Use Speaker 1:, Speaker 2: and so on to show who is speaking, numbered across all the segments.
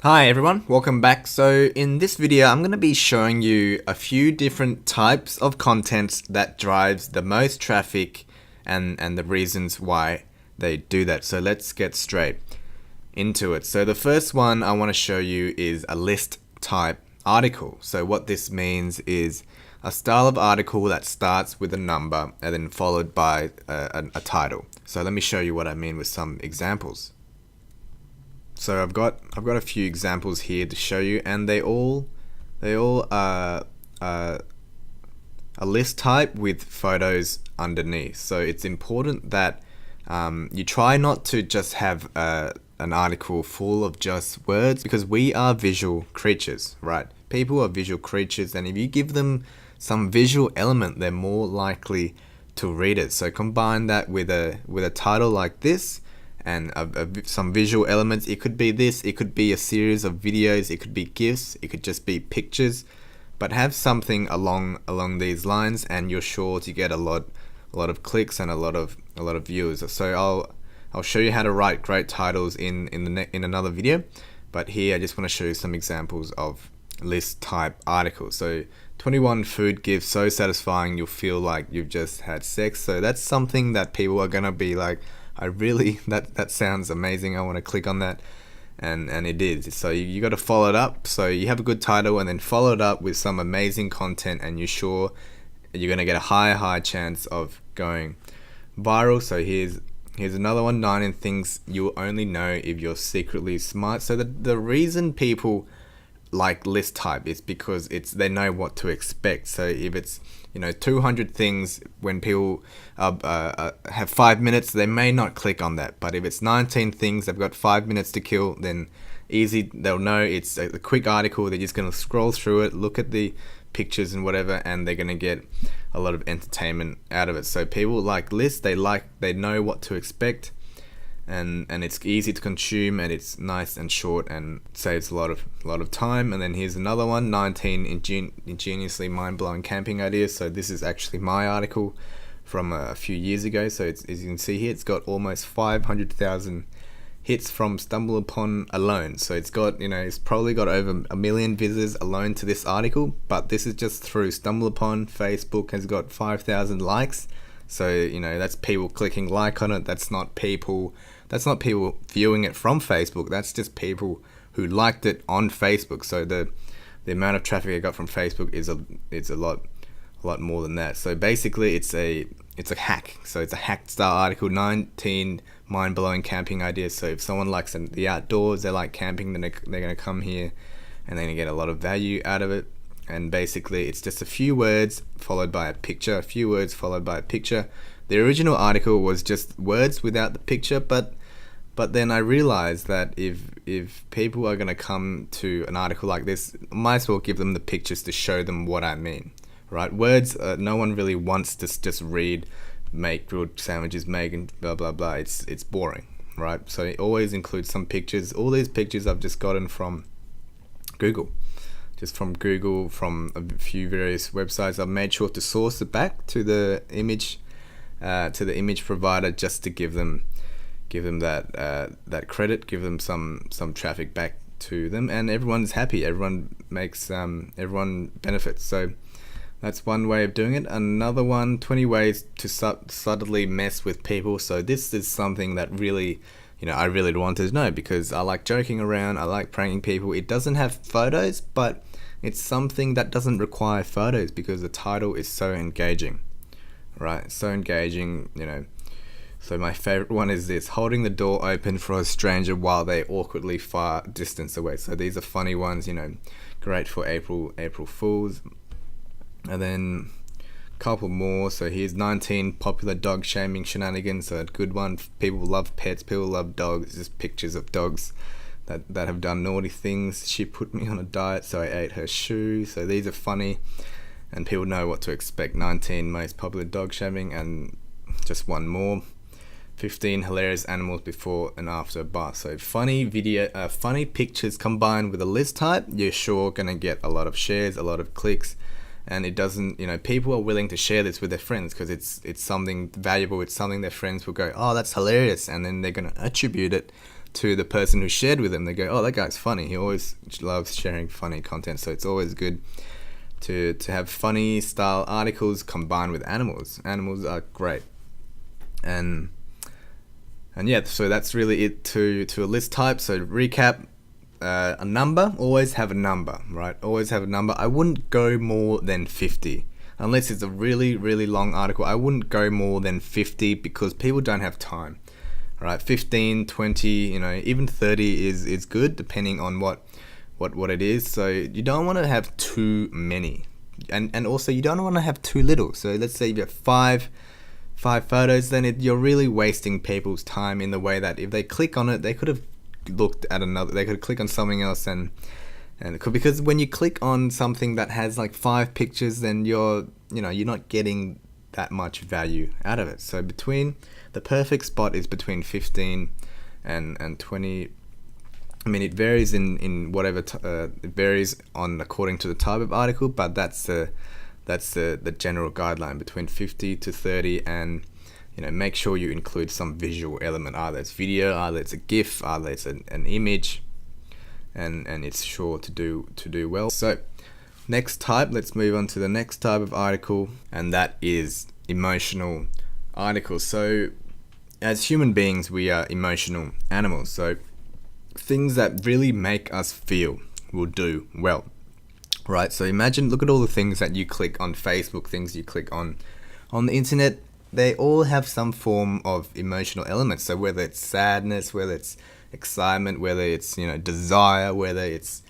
Speaker 1: Hi everyone, welcome back. So in this video, I'm going to be showing you a few different types of content that drives the most traffic and the reasons why they do that. So let's get straight into it. So the first one I want to show you is a list type article. So what this means is a style of article that starts with a number and then followed by a title. So let me show you what I mean with some examples. So I've got a few examples here to show you, and they all are a list type with photos underneath. So it's important that you try not to just have an article full of just words, because we are visual creatures, right? People are visual creatures, and if you give them some visual element, they're more likely to read it. So combine that with a title like this and some visual elements. It could be this, it could be a series of videos, it could be GIFs, it could just be pictures, but have something along these lines, and you're sure to get a lot of clicks and a lot of viewers. So I'll show you how to write great titles in another video, but here I just want to show you some examples of list type articles. So 21 food gifts so satisfying you'll feel like you've just had sex. So that's something that people are gonna be like, that sounds amazing, I want to click on that, and it is. So you got to follow it up. So you have a good title and then follow it up with some amazing content, and you're sure you're going to get a high chance of going viral. So here's another one: 19 things you'll only know if you're secretly smart. So the reason people like list type is because they know what to expect. So if it's 200 things, when people have 5 minutes, they may not click on that. But if it's 19 things, they've got 5 minutes to kill, then easy, they'll know it's a quick article. They're just going to scroll through it, look at the pictures and whatever, and they're going to get a lot of entertainment out of it. So people like lists, they know what to expect, and it's easy to consume, and it's nice and short and saves a lot of time. And then here's another one: 19 ingeniously mind-blowing camping ideas. So this is actually my article from a few years ago. So it's, as you can see here, it's got almost 500,000 hits from StumbleUpon alone. So it's got, it's probably got over 1 million visitors alone to this article, but this is just through StumbleUpon. Facebook has got 5,000 likes. So that's people clicking like on it. That's not people viewing it from Facebook. That's just people who liked it on Facebook. So the amount of traffic I got from Facebook is a lot more than that. So basically it's a hack. So it's a hack style article: 19 mind-blowing camping ideas. So if someone likes the outdoors, they like camping, then they're going to come here and they're going to get a lot of value out of it. And basically it's just a few words followed by a picture, a few words followed by a picture. The original article was just words without the picture, but then I realized that if people are going to come to an article like this, I might as well give them the pictures to show them what I mean, right? Words, no one really wants to just read, make grilled sandwiches, make and blah blah blah. It's boring, right? So it always includes some pictures. All these pictures I've just gotten from Google. From a few various websites. I've made sure to source it back to the image provider, just to give them that credit, give them some traffic back to them, and everyone's happy. Everyone benefits. So that's one way of doing it. Another one: 20 ways to subtly mess with people. So this is something that really, I really wanted to know, because I like joking around, I like pranking people. It doesn't have photos, but it's something that doesn't require photos, because the title is so engaging, right? So engaging, So my favorite one is this: holding the door open for a stranger while they awkwardly far distance away. So these are funny ones, great for April Fools. And then couple more. So here's 19 popular dog shaming shenanigans. So a good one. People love pets, people love dogs. It's just pictures of dogs that have done naughty things. She put me on a diet, so I ate her shoe. So these are funny, and people know what to expect. 19 most popular dog shaming. And just one more: 15 hilarious animals before and after a bath. So funny pictures combined with a list type, you're sure gonna get a lot of shares, a lot of clicks. And it doesn't, people are willing to share this with their friends because it's something valuable. It's something their friends will go, oh, that's hilarious, and then they're going to attribute it to the person who shared with them. They go, oh, that guy's funny. He always loves sharing funny content. So it's always good to have funny style articles combined with animals. Animals are great. And yeah, so that's really it to a list type. So recap, a number, always have a number, right? Always have a number. I wouldn't go more than 50. Unless it's a really, really long article, I wouldn't go more than 50 because people don't have time, right? 15, 20, even 30 is good depending on what it is. So you don't want to have too many. And also you don't want to have too little. So let's say you have five photos, then you're really wasting people's time in the way that if they click on it, they could have looked at another, they could click on something else and because when you click on something that has like 5 pictures, then you're not getting that much value out of it. So the perfect spot is between 15 and 20. I mean, it varies in whatever it varies on according to the type of article, but that's the general guideline, between 50 to 30. And make sure you include some visual element, either it's video, either it's a GIF, either it's an image, and it's sure to do well. So next type, let's move on to the next type of article, and that is emotional articles. So as human beings, we are emotional animals. So things that really make us feel will do well, right? So look at all the things that you click on Facebook, things you click on the internet. They all have some form of emotional elements. So whether it's sadness, whether it's excitement, whether it's desire, whether it's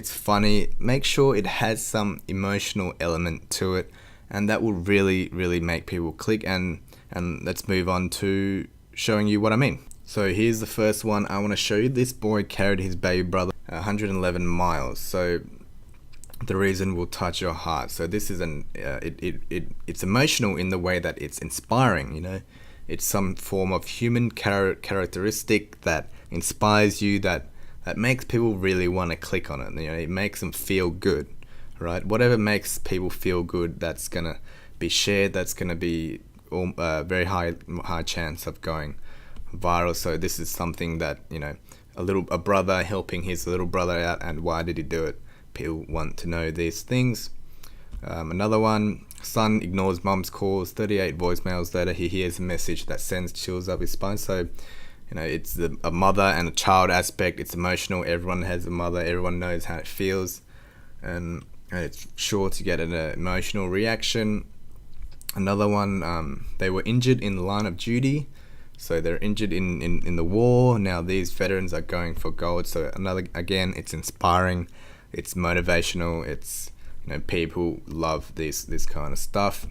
Speaker 1: funny, make sure it has some emotional element to it, and that will really, really make people click. And let's move on to showing you what I mean. So here's the first one I want to show you. This boy carried his baby brother 111 miles. So the reason will touch your heart. So this is it's emotional in the way that it's inspiring. It's some form of human characteristic that inspires you, that makes people really want to click on it. It makes them feel good, right? Whatever makes people feel good, that's gonna be shared. That's gonna be very high chance of going viral. So this is something that a brother helping his little brother out, and why did he do it? People want to know these things. Another one, son ignores mom's calls, 38 voicemails later he hears a message that sends chills up his spine. So it's a mother and a child aspect. It's emotional. Everyone has a mother, everyone knows how it feels, and it's sure to get an emotional reaction. Another one, they were injured in the line of duty. So they're injured in the war. Now these veterans are going for gold. So again, it's inspiring, it's motivational, it's people love this kind of stuff.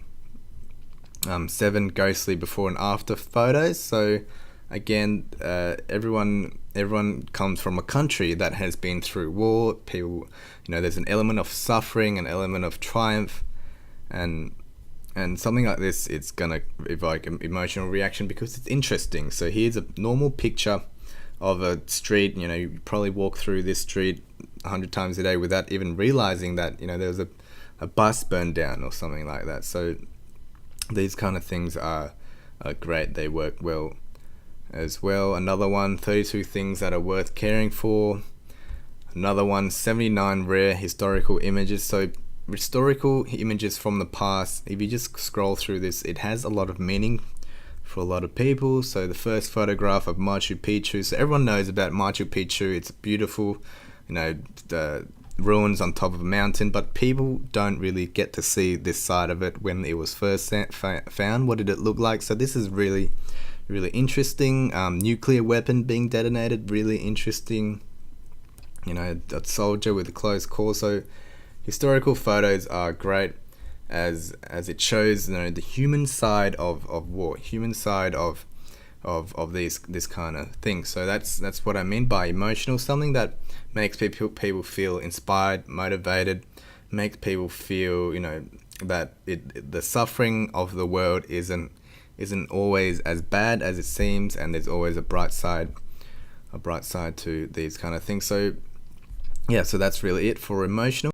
Speaker 1: 7 ghostly before and after photos. So again, everyone comes from a country that has been through war. People, there's an element of suffering, an element of triumph, and something like this, it's gonna evoke an emotional reaction because it's interesting. So here's a normal picture of a street. You probably walk through this street 100 times a day without even realizing that there was a bus burned down or something like that. So these kind of things are great. They work well as well. Another one, 32 things that are worth caring for. Another one, 79 rare historical images. So historical images from the past, if you just scroll through this, it has a lot of meaning for a lot of people. So the first photograph of Machu Picchu. So everyone knows about Machu Picchu. It's beautiful, the ruins on top of a mountain, but people don't really get to see this side of it when it was first found. What did it look like? So this is really, really interesting. Nuclear weapon being detonated, really interesting. A soldier with a close call. So historical photos are great as it shows the human side of war, human side of this kind of thing. So that's what I mean by emotional, something that makes people feel inspired, motivated, makes people feel that the suffering of the world isn't always as bad as it seems, and there's always a bright side to these kind of things. So yeah, so that's really it for emotional.